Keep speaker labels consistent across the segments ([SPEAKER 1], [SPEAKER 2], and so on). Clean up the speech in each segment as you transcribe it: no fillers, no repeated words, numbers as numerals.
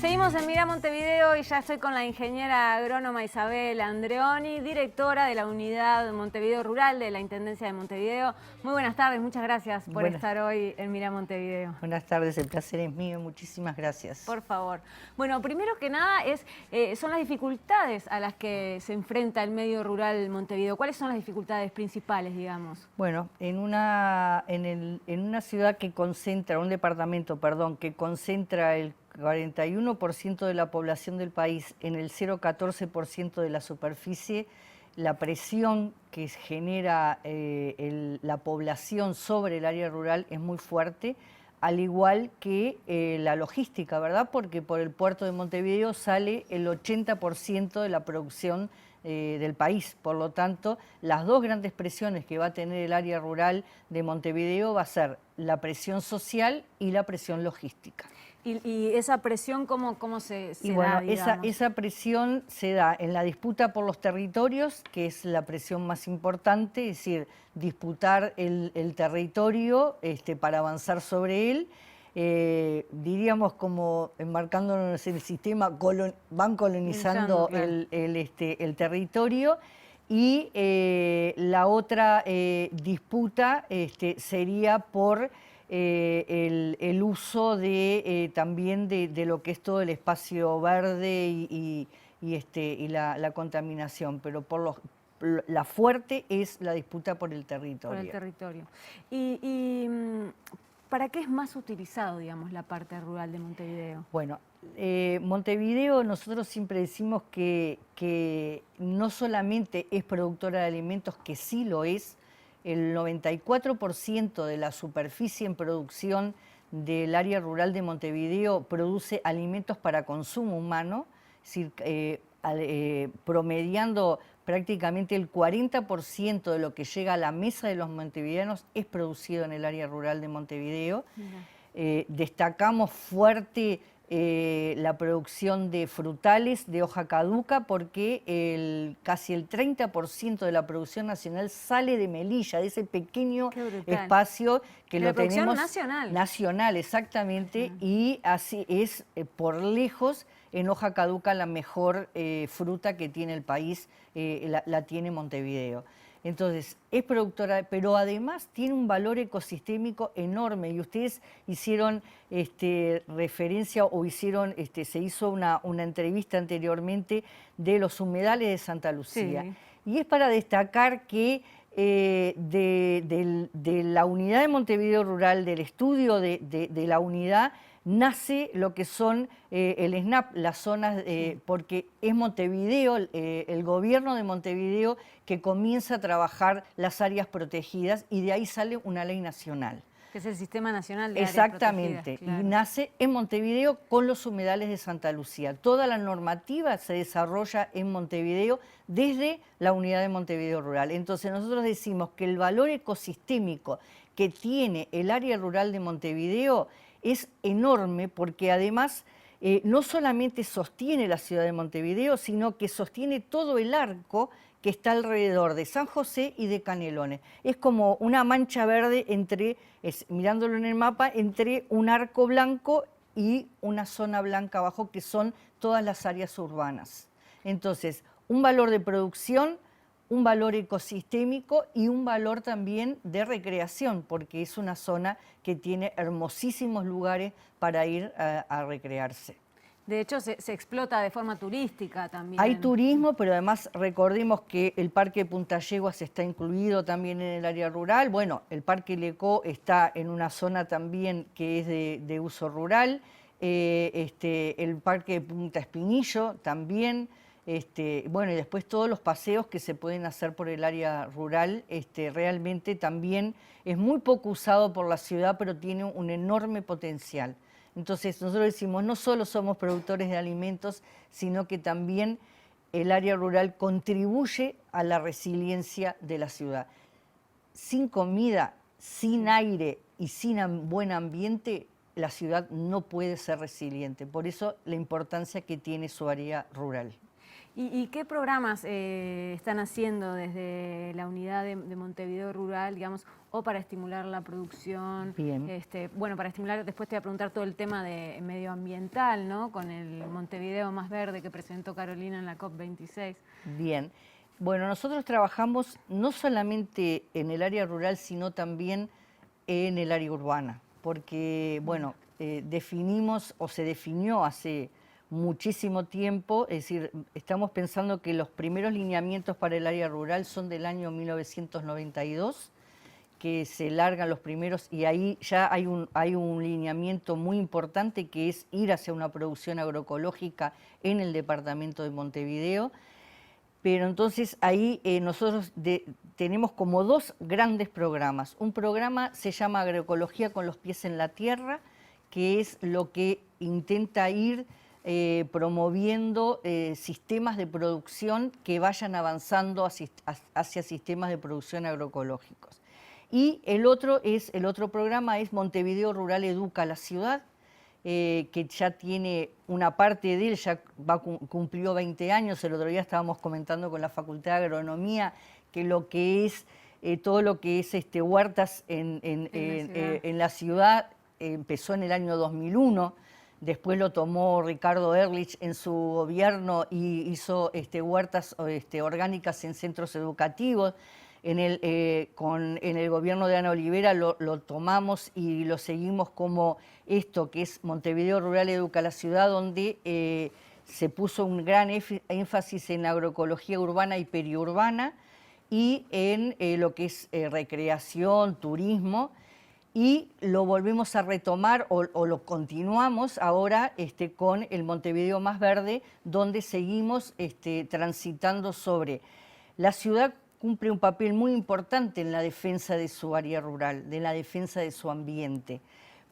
[SPEAKER 1] Seguimos en Mira Montevideo y ya estoy con la ingeniera agrónoma Isabel Andreoni, directora de la unidad Montevideo Rural de la Intendencia de Montevideo. Muy buenas tardes, muchas gracias por estar hoy en Mira Montevideo.
[SPEAKER 2] Buenas tardes, el placer es mío, muchísimas gracias.
[SPEAKER 1] Por favor. Bueno, primero que nada son las dificultades a las que se enfrenta el medio rural Montevideo. ¿Cuáles son las dificultades principales, digamos?
[SPEAKER 2] Bueno, en una ciudad que concentra, un departamento, perdón, que concentra el 41% de la población del país en el 0,14% de la superficie, la presión que genera la población sobre el área rural es muy fuerte, al igual que la logística, ¿verdad? Porque por el puerto de Montevideo sale el 80% de la producción del país. Por lo tanto, las dos grandes presiones que va a tener el área rural de Montevideo va a ser la presión social y la presión logística.
[SPEAKER 1] ¿Y esa presión cómo se
[SPEAKER 2] bueno,
[SPEAKER 1] da, digamos?
[SPEAKER 2] esa presión se da en la disputa por los territorios, que es la presión más importante, es decir, disputar el territorio para avanzar sobre él. Diríamos como enmarcándonos en el sistema, van colonizando
[SPEAKER 1] claro,
[SPEAKER 2] el territorio. Y la otra disputa sería por el uso también de lo que es todo el espacio verde y la contaminación, pero la fuerte es la disputa por el territorio.
[SPEAKER 1] Por el territorio. ¿Y para qué es más utilizado, digamos, la parte rural de Montevideo?
[SPEAKER 2] Bueno, Montevideo nosotros siempre decimos que no solamente es productora de alimentos, que sí lo es. El 94% de la superficie en producción del área rural de Montevideo produce alimentos para consumo humano, es decir, promediando prácticamente el 40% de lo que llega a la mesa de los montevideanos es producido en el área rural de Montevideo. Destacamos fuerte la producción de frutales de hoja caduca, porque casi el 30% de la producción nacional sale de Melilla, de ese pequeño espacio que lo tenemos nacional, exactamente, y así es por lejos en hoja caduca la mejor fruta que tiene el país, la tiene Montevideo. Entonces, es productora, pero además tiene un valor ecosistémico enorme, y ustedes hicieron referencia o se hizo una entrevista anteriormente de los humedales de Santa Lucía. Sí. Y es para destacar que de la unidad de Montevideo Rural, del estudio de la unidad, nace lo que son el SNAP, las zonas, porque es Montevideo, el gobierno de Montevideo, que comienza a trabajar las áreas protegidas, y de ahí sale una ley nacional.
[SPEAKER 1] Que es el Sistema Nacional de Áreas
[SPEAKER 2] Exactamente,
[SPEAKER 1] Protegidas, claro.
[SPEAKER 2] Y nace en Montevideo con los humedales de Santa Lucía. Toda la normativa se desarrolla en Montevideo desde la unidad de Montevideo Rural. Entonces nosotros decimos que el valor ecosistémico que tiene el área rural de Montevideo es enorme, porque además no solamente sostiene la ciudad de Montevideo, sino que sostiene todo el arco que está alrededor de San José y de Canelones. Es como una mancha verde mirándolo en el mapa, entre un arco blanco y una zona blanca abajo, que son todas las áreas urbanas. Entonces, un valor de producción, un valor ecosistémico y un valor también de recreación, porque es una zona que tiene hermosísimos lugares para ir a recrearse.
[SPEAKER 1] De hecho, se explota de forma turística también.
[SPEAKER 2] Hay turismo, pero además recordemos que el Parque Punta Yeguas está incluido también en el área rural. Bueno, el Parque Lecó está en una zona también que es de uso rural. El Parque Punta Espinillo también. Bueno, y después todos los paseos que se pueden hacer por el área rural, realmente también es muy poco usado por la ciudad, pero tiene un enorme potencial. Entonces nosotros decimos, no solo somos productores de alimentos, sino que también el área rural contribuye a la resiliencia de la ciudad. Sin comida, sin aire y sin buen ambiente, la ciudad no puede ser resiliente. Por eso la importancia que tiene su área rural.
[SPEAKER 1] ¿Y qué programas están haciendo desde la unidad de Montevideo Rural, digamos, o para estimular la producción.
[SPEAKER 2] Bien.
[SPEAKER 1] Bueno, para estimular, después te voy a preguntar todo el tema de medioambiental, ¿no? Con el Montevideo Más Verde que presentó Carolina en la COP26.
[SPEAKER 2] Bien. Bueno, nosotros trabajamos no solamente en el área rural, sino también en el área urbana, porque, bueno, definimos o se definió hace muchísimo tiempo, es decir, estamos pensando que los primeros lineamientos para el área rural son del año 1992, que se largan los primeros, y ahí ya hay un lineamiento muy importante que es ir hacia una producción agroecológica en el departamento de Montevideo. Pero entonces ahí nosotros tenemos como dos grandes programas. Un programa se llama Agroecología con los pies en la tierra, que es lo que intenta ir promoviendo sistemas de producción que vayan avanzando hacia sistemas de producción agroecológicos. Y el otro programa es Montevideo Rural Educa la Ciudad, que ya tiene una parte de él, ya cumplió 20 años. El otro día estábamos comentando con la Facultad de Agronomía que todo lo que es huertas en la ciudad empezó en el año 2001, después lo tomó Ricardo Ehrlich en su gobierno y hizo huertas orgánicas en centros educativos. En el gobierno de Ana Olivera lo tomamos y lo seguimos como esto, que es Montevideo Rural Educa la Ciudad, donde se puso un gran énfasis en agroecología urbana y periurbana y en lo que es recreación, turismo, y lo volvemos a retomar o lo continuamos ahora con el Montevideo Más Verde, donde seguimos transitando sobre la ciudad. Cumple un papel muy importante en la defensa de su área rural, de la defensa de su ambiente,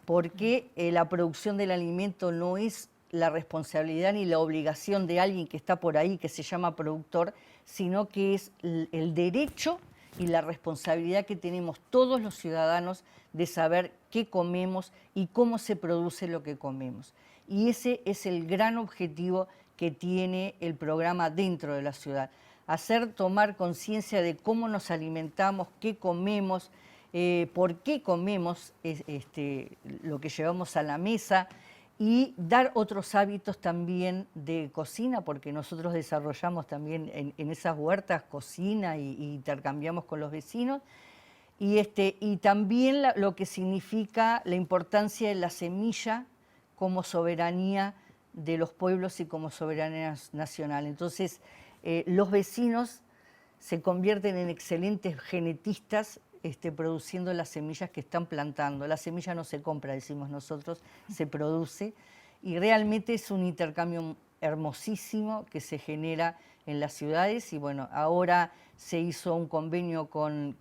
[SPEAKER 2] porque la producción del alimento no es la responsabilidad ni la obligación de alguien que está por ahí, que se llama productor, sino que es el derecho y la responsabilidad que tenemos todos los ciudadanos de saber qué comemos y cómo se produce lo que comemos. Y ese es el gran objetivo que tiene el programa dentro de la ciudad. Tomar conciencia de cómo nos alimentamos, qué comemos, por qué comemos lo que llevamos a la mesa, y dar otros hábitos también de cocina, porque nosotros desarrollamos también en esas huertas cocina y intercambiamos con los vecinos, y también lo que significa la importancia de la semilla como soberanía de los pueblos y como soberanía nacional. Entonces, los vecinos se convierten en excelentes genetistas produciendo las semillas que están plantando. La semilla no se compra, decimos nosotros, se produce, y realmente es un intercambio hermosísimo que se genera en las ciudades. Y bueno, ahora se hizo un convenio con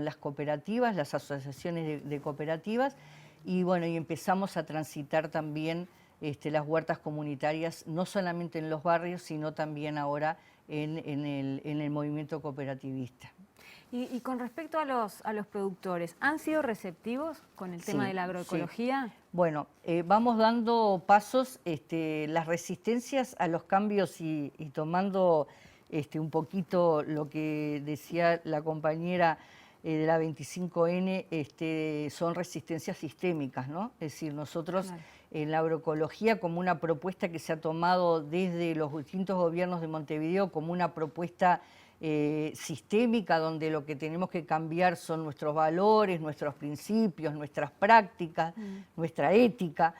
[SPEAKER 2] las cooperativas, las asociaciones de cooperativas, y bueno, y empezamos a transitar también las huertas comunitarias, no solamente en los barrios, sino también ahora en el movimiento cooperativista.
[SPEAKER 1] Y con respecto a los productores, ¿han sido receptivos con el tema de la agroecología?
[SPEAKER 2] Sí. Bueno, vamos dando pasos, las resistencias a los cambios y tomando un poquito lo que decía la compañera de la 25N, son resistencias sistémicas, ¿no? Es decir, nosotros en la agroecología, como una propuesta que se ha tomado desde los distintos gobiernos de Montevideo, como una propuesta sistémica, donde lo que tenemos que cambiar son nuestros valores, nuestros principios, nuestras prácticas, nuestra ética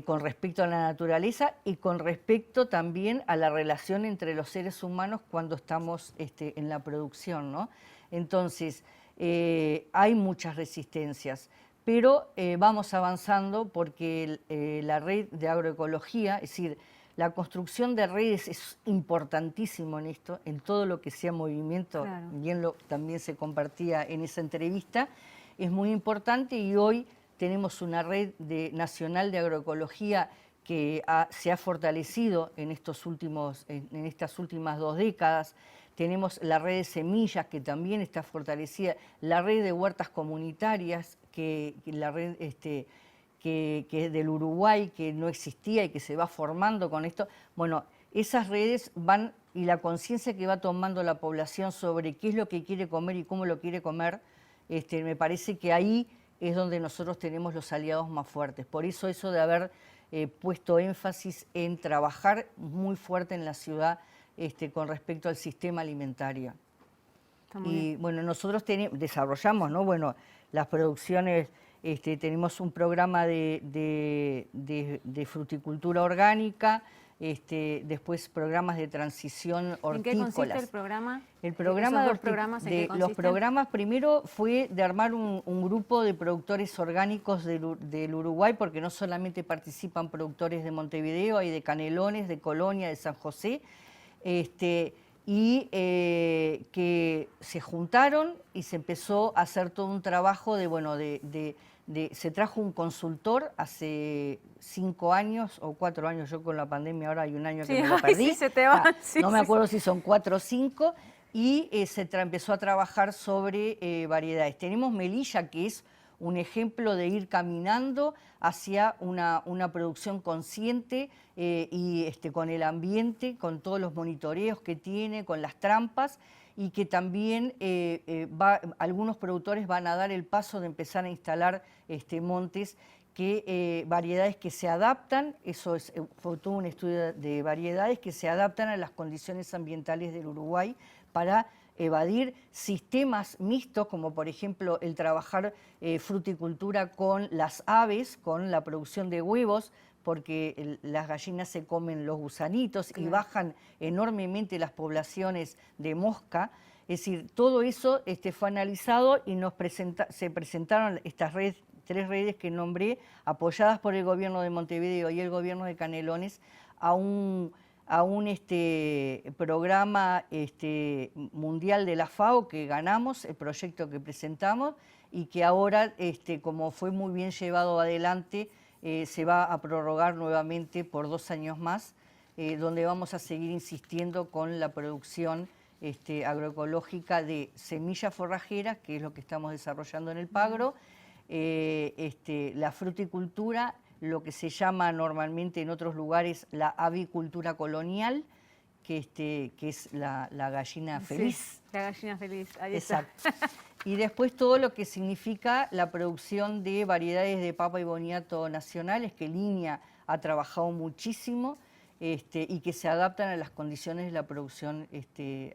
[SPEAKER 2] con respecto a la naturaleza y con respecto también a la relación entre los seres humanos cuando estamos en la producción, ¿no? Entonces, hay muchas resistencias, pero vamos avanzando porque la red de agroecología, es decir, la construcción de redes es importantísimo en esto, en todo lo que sea movimiento, claro. También se compartía en esa entrevista, es muy importante, y hoy tenemos una red nacional de agroecología que se ha fortalecido en estas últimas 2 décadas. Tenemos la red de semillas, que también está fortalecida, la red de huertas comunitarias, la red que es del Uruguay, que no existía y que se va formando con esto. Bueno, esas redes van, y la conciencia que va tomando la población sobre qué es lo que quiere comer y cómo lo quiere comer, me parece que ahí es donde nosotros tenemos los aliados más fuertes. Por eso de haber puesto énfasis en trabajar muy fuerte en la ciudad con respecto al sistema alimentario. Y bueno, nosotros desarrollamos, ¿no? Bueno, las producciones, tenemos un programa de fruticultura orgánica, después programas de transición hortícolas.
[SPEAKER 1] ¿En qué consiste el programa?
[SPEAKER 2] El programa
[SPEAKER 1] ¿Esos dos programas en qué consisten?
[SPEAKER 2] Los programas primero fue de armar un grupo de productores orgánicos del Uruguay, porque no solamente participan productores de Montevideo, hay de Canelones, de Colonia, de San José, y que se juntaron y se empezó a hacer todo un trabajo se trajo un consultor hace 5 años o 4 años, yo con la pandemia ahora hay un año que me lo perdí.
[SPEAKER 1] Sí, se te va.
[SPEAKER 2] No me acuerdo si son 4 o 5, y empezó a trabajar sobre variedades. Tenemos Melilla, que es un ejemplo de ir caminando hacia una producción consciente y con el ambiente, con todos los monitoreos que tiene, con las trampas, y que también algunos productores van a dar el paso de empezar a instalar montes, variedades que se adaptan, fue todo un estudio de variedades que se adaptan a las condiciones ambientales del Uruguay para evadir sistemas mixtos, como por ejemplo el trabajar fruticultura con las aves, con la producción de huevos, porque las gallinas se comen los gusanitos, claro, y bajan enormemente las poblaciones de mosca. Es decir, todo eso fue analizado y se presentaron estas 3 redes que nombré, apoyadas por el gobierno de Montevideo y el gobierno de Canelones, a un programa mundial de la FAO que ganamos, el proyecto que presentamos, y que ahora, como fue muy bien llevado adelante, se va a prorrogar nuevamente por 2 años más, donde vamos a seguir insistiendo con la producción agroecológica de semillas forrajeras, que es lo que estamos desarrollando en el Pagro, la fruticultura, lo que se llama normalmente en otros lugares la avicultura colonial, que es la gallina feliz.
[SPEAKER 1] Sí, la gallina feliz, ahí
[SPEAKER 2] exacto. Está. Y después todo lo que significa la producción de variedades de papa y boniato nacionales, que Línea ha trabajado muchísimo, y que se adaptan a las condiciones de la producción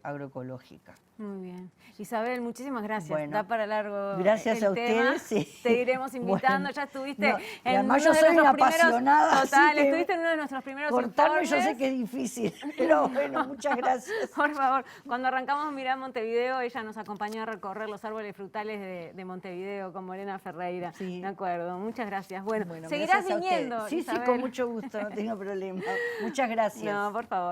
[SPEAKER 2] agroecológica.
[SPEAKER 1] Muy bien. Isabel, muchísimas gracias.
[SPEAKER 2] Bueno,
[SPEAKER 1] da para largo
[SPEAKER 2] gracias
[SPEAKER 1] el
[SPEAKER 2] a ustedes.
[SPEAKER 1] Sí. Seguiremos invitando.
[SPEAKER 2] Bueno,
[SPEAKER 1] ya estuviste en
[SPEAKER 2] además
[SPEAKER 1] uno
[SPEAKER 2] yo soy
[SPEAKER 1] de
[SPEAKER 2] una
[SPEAKER 1] nuestros
[SPEAKER 2] apasionada.
[SPEAKER 1] Total, estuviste en uno de nuestros primeros
[SPEAKER 2] cortarme
[SPEAKER 1] informes.
[SPEAKER 2] Yo sé que es difícil, pero bueno, muchas gracias.
[SPEAKER 1] Por favor, cuando arrancamos Mirá Montevideo, ella nos acompañó a recorrer los árboles frutales de Montevideo con Morena Ferreira. Sí. De acuerdo, muchas gracias. Bueno, seguirás viniendo,
[SPEAKER 2] Sí,
[SPEAKER 1] Isabel.
[SPEAKER 2] Sí, con mucho gusto, no tengo problema. Muchas gracias.
[SPEAKER 1] No, por favor.